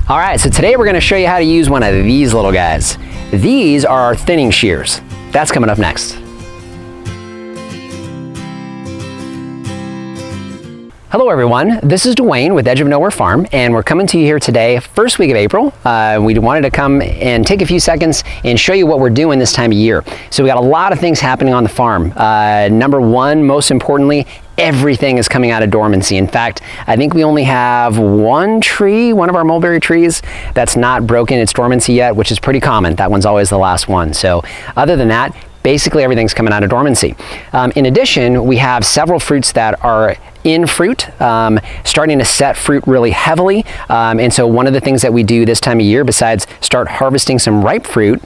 All right, so today we're going to show you how to use one of these little guys. These are our thinning shears. That's coming up next. Hello everyone, this is Dwayne with Edge of Nowhere Farm, and we're coming to you here today, first week of April. We wanted to come and take a few seconds and show you what we're doing this time of year. So we got a lot of things happening on the farm. Number one, most importantly, everything is coming out of dormancy. In fact, I think we only have one of our mulberry trees that's not broken its dormancy yet, which is pretty common. That one's always the last one. So other than that, basically everything's coming out of dormancy. In addition, we have several fruits that are in fruit, starting to set fruit really heavily. And so one of the things that we do this time of year, besides start harvesting some ripe fruit,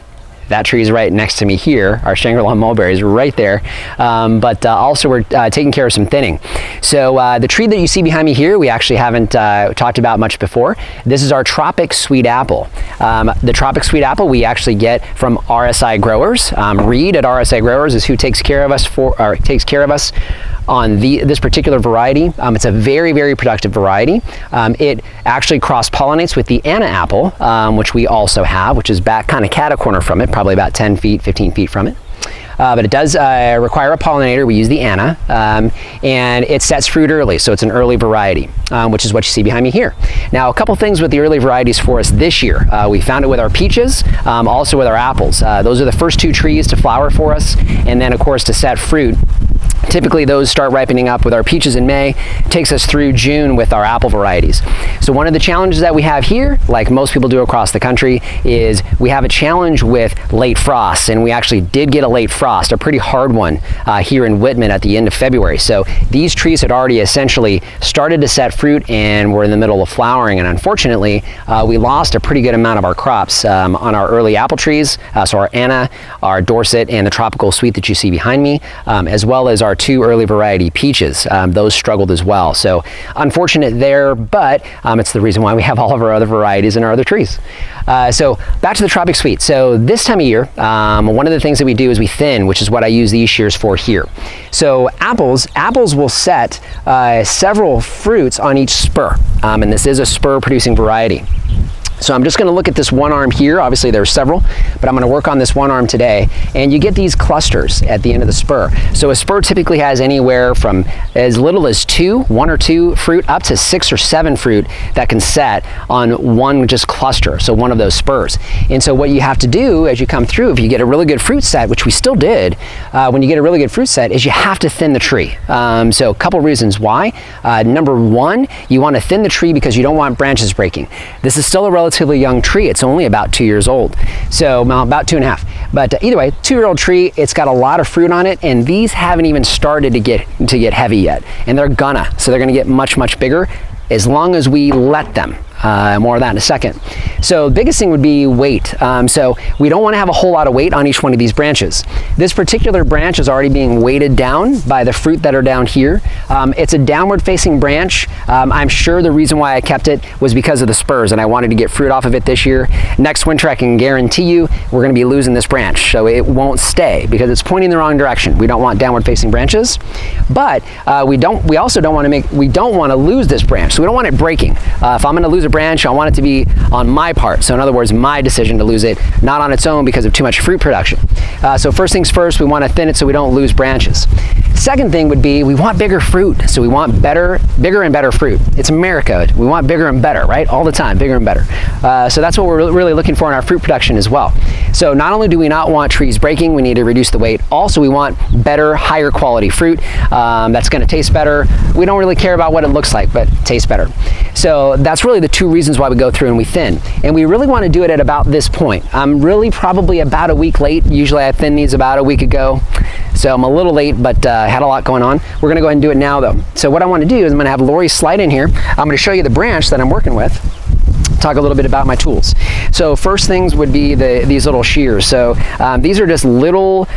that tree is right next to me here, our Shangri-La mulberry is right there, but also we're taking care of some thinning. So the tree that you see behind me here, we actually haven't talked about much before. This is our tropic sweet apple. The tropic sweet apple we actually get from RSI Growers. Reed at RSI Growers is who takes care of us on this particular variety. It's a very, very productive variety. It actually cross-pollinates with the Anna apple, which we also have, which is back kind of cat-a-corner from it, probably about 10 feet, 15 feet from it. But it does require a pollinator. We use the Anna, and it sets fruit early, so it's an early variety, which is what you see behind me here. Now, a couple things with the early varieties for us this year. We found it with our peaches, also with our apples. Those are the first two trees to flower for us, and then, of course, to set fruit. Typically those start ripening up with our peaches in May, takes us through June with our apple varieties. So one of the challenges that we have here, like most people do across the country, is we have a challenge with late frosts, and we actually did get a late frost, a pretty hard one here in Whitman at the end of February. So these trees had already essentially started to set fruit and were in the middle of flowering, and unfortunately we lost a pretty good amount of our crops on our early apple trees, so our Anna, our Dorset, and the tropical sweet that you see behind me, as well as our two early variety peaches. Those struggled as well. So unfortunate there, but it's the reason why we have all of our other varieties and our other trees. So back to the tropic sweet. So this time of year, one of the things that we do is we thin, which is what I use these shears for here. So apples will set several fruits on each spur, and this is a spur producing variety. So I'm just going to look at this one arm here. Obviously there's several, but I'm going to work on this one arm today. And you get these clusters at the end of the spur. So a spur typically has anywhere from as little as one or two fruit up to 6 or 7 fruit that can set on one just cluster, so one of those spurs. And so what you have to do as you come through, if you get a really good fruit set, which we still did, when you get a really good fruit set, is you have to thin the tree. So a couple reasons why. Number one, you want to thin the tree because you don't want branches breaking. This is still a relatively young tree. It's only about 2 years old, so about 2.5. But either way, 2-year-old tree, it's got a lot of fruit on it, and these haven't even started to get heavy yet, and they're so they're gonna get much, much bigger as long as we let them. More of that in a second. So the biggest thing would be weight. So we don't want to have a whole lot of weight on each one of these branches. This particular branch is already being weighted down by the fruit that are down here. It's a downward facing branch. I'm sure the reason why I kept it was because of the spurs, and I wanted to get fruit off of it this year. Next winter, I can guarantee you we're going to be losing this branch, so it won't stay because it's pointing the wrong direction. We don't want downward facing branches, but we also don't want to lose this branch, so we don't want it breaking. If I'm going to lose a branch, I want it to be on my part. So in other words, my decision to lose it, not on its own because of too much fruit production. So first things first, we want to thin it so we don't lose branches. Second thing would be we want bigger fruit. So we want bigger and better fruit. It's America. We want bigger and better, right? All the time, bigger and better. So that's what we're really looking for in our fruit production as well. So not only do we not want trees breaking, we need to reduce the weight. Also, we want better, higher quality fruit that's going to taste better. We don't really care about what it looks like, but it tastes better. So that's really the two reasons why we go through and we thin. And we really want to do it at about this point. I'm really probably about a week late. Usually I thin these about a week ago. So I'm a little late, but had a lot going on. We're going to go ahead and do it now though. So what I want to do is I'm going to have Lori slide in here. I'm going to show you the branch that I'm working with. Talk a little bit about my tools. So first things would be these little shears. So these are just little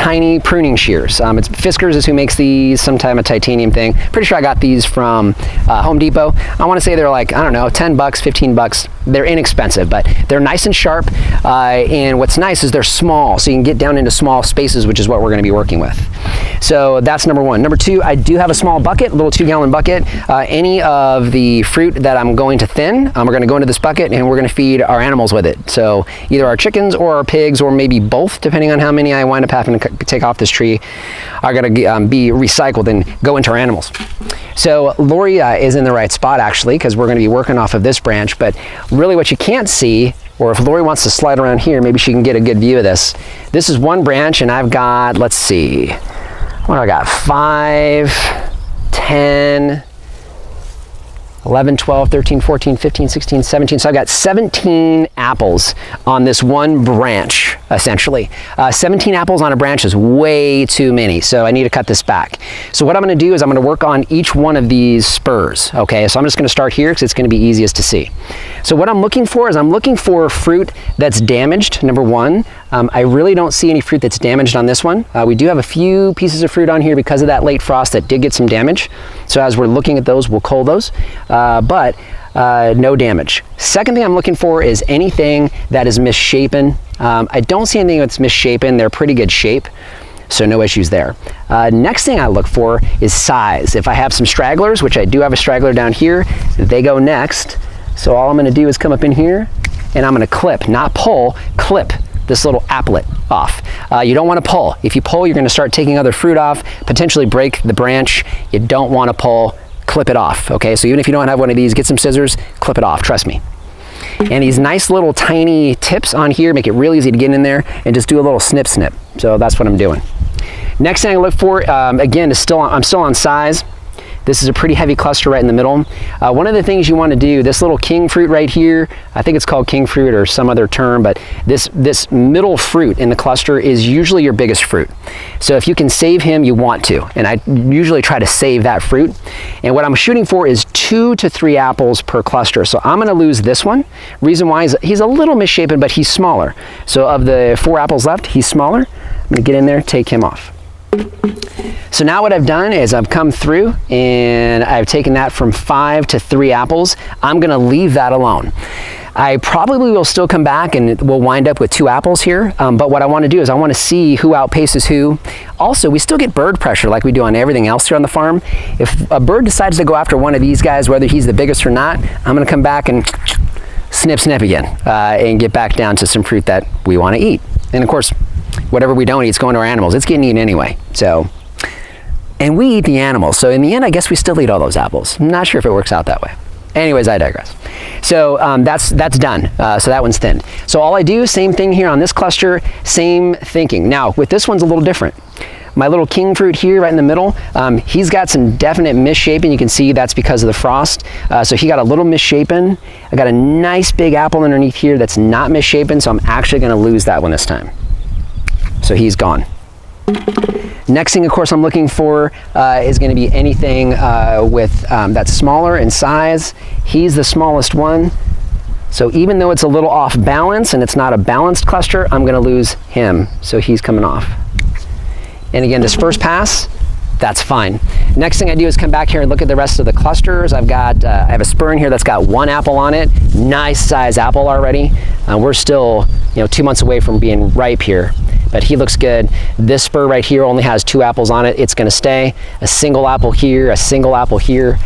tiny pruning shears. It's Fiskars is who makes these, some type of titanium thing. Pretty sure I got these from Home Depot. I want to say they're like, I don't know, 10 bucks, 15 bucks. They're inexpensive, but they're nice and sharp. And what's nice is they're small, so you can get down into small spaces, which is what we're going to be working with. So that's number one. Number two, I do have a small bucket, a little 2-gallon bucket. Any of the fruit that I'm going to thin, we're going to go into this bucket and we're going to feed our animals with it. So either our chickens or our pigs, or maybe both, depending on how many I wind up having to take off this tree, are going to be recycled and go into our animals. So Lori is in the right spot, actually, because we're going to be working off of this branch. But really what you can't see, or if Lori wants to slide around here, maybe she can get a good view of this. This is one branch, and I've got, let's see, what do I got? 5, 10, 11, 12, 13, 14, 15, 16, 17. So I've got 17 apples on this one branch, essentially. 17 apples on a branch is way too many, so I need to cut this back. So what I'm going to do is I'm going to work on each one of these spurs, okay? So I'm just going to start here because it's going to be easiest to see. So what I'm looking for is I'm looking for fruit that's damaged, number one. I really don't see any fruit that's damaged on this one. We do have a few pieces of fruit on here because of that late frost that did get some damage. So as we're looking at those, we'll cull those, but no damage. Second thing I'm looking for is anything that is misshapen. I don't see anything that's misshapen. They're pretty good shape, so no issues there. Next thing I look for is size. If I have some stragglers, which I do have a straggler down here, they go next. So all I'm going to do is come up in here and I'm going to clip, not pull, clip this little applet off. You don't want to pull. If you pull, you're going to start taking other fruit off, potentially break the branch. You don't want to pull, clip it off, okay? So even if you don't have one of these, get some scissors, clip it off, trust me. And these nice little tiny tips on here make it real easy to get in there and just do a little snip snip. So that's what I'm doing. Next thing I look for, again, is I'm still on size. This is a pretty heavy cluster right in the middle. One of the things you want to do, this little king fruit right here, I think it's called king fruit or some other term, but this middle fruit in the cluster is usually your biggest fruit. So if you can save him, you want to. And I usually try to save that fruit. And what I'm shooting for is 2 to 3 apples per cluster. So I'm going to lose this one. Reason why is he's a little misshapen, but he's smaller. So of the 4 apples left, he's smaller. I'm going to get in there, take him off. So now what I've done is I've come through and I've taken that from 5 to 3 apples. I'm going to leave that alone. I probably will still come back and we'll wind up with 2 apples here, but what I want to do is I want to see who outpaces who. Also, we still get bird pressure like we do on everything else here on the farm. If a bird decides to go after one of these guys, whether he's the biggest or not, I'm going to come back and snip again and get back down to some fruit that we want to eat. And of course, whatever we don't eat is going to our animals. It's getting eaten anyway. So, and we eat the animals. So in the end, I guess we still eat all those apples. I'm not sure if it works out that way. Anyways, I digress. So that's done. So that one's thinned. So all I do, same thing here on this cluster, same thinking. Now with this one's a little different. My little king fruit here right in the middle, he's got some definite misshapen. You can see that's because of the frost. So he got a little misshapen. I got a nice big apple underneath here that's not misshapen, so I'm actually going to lose that one this time. So he's gone. Next thing, of course, I'm looking for is going to be anything with that's smaller in size. He's the smallest one. So even though it's a little off balance and it's not a balanced cluster, I'm going to lose him. So he's coming off. And again, this first pass, that's fine. Next thing I do is come back here and look at the rest of the clusters. I've got, I have a spur in here that's got 1 apple on it. Nice size apple already. We're still, 2 months away from being ripe here, but he looks good. This spur right here only has 2 apples on it. It's gonna stay. A single apple here, a single apple here.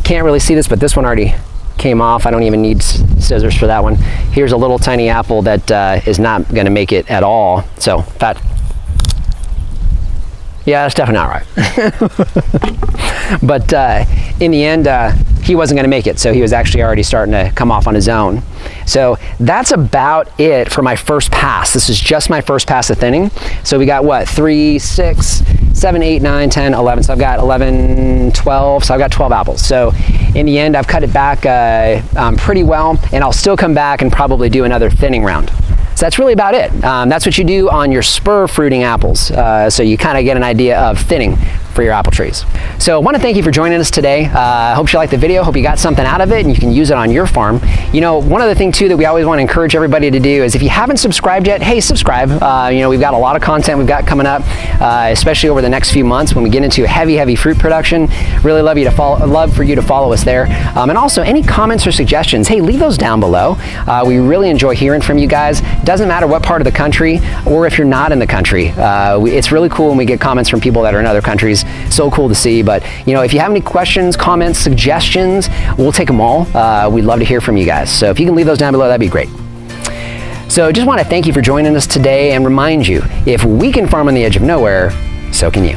Can't really see this, but this one already came off. I don't even need scissors for that one. Here's a little tiny apple that is not gonna make it at all. So that, yeah, that's definitely not right. But in the end, he wasn't going to make it, so he was actually already starting to come off on his own. So that's about it for my first pass. This is just my first pass of thinning. So we got what, 3, 6, 7, 8, 9, 10, 11. So I've got 11, 12. So I've got 12 apples. So in the end, I've cut it back pretty well, and I'll still come back and probably do another thinning round. So that's really about it. That's what you do on your spur fruiting apples. So you kind of get an idea of thinning for your apple trees. So I want to thank you for joining us today. I hope you liked the video. Hope you got something out of it and you can use it on your farm. You know, one other thing too that we always want to encourage everybody to do is if you haven't subscribed yet, hey, subscribe. You know, we've got a lot of content we've got coming up, especially over the next few months when we get into heavy fruit production. Really love for you to follow us there. And also any comments or suggestions, hey, leave those down below. We really enjoy hearing from you guys. Doesn't matter what part of the country or if you're not in the country. It's really cool when we get comments from people that are in other countries. So cool to see. But you know, if you have any questions, comments, suggestions, we'll take them all. We'd love to hear from you guys. So if you can leave those down below, that'd be great. So just want to thank you for joining us today and remind you, if we can farm on the edge of nowhere, so can you.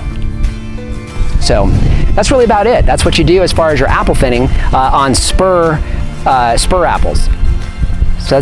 So that's really about it. That's what you do as far as your apple thinning on spur apples. So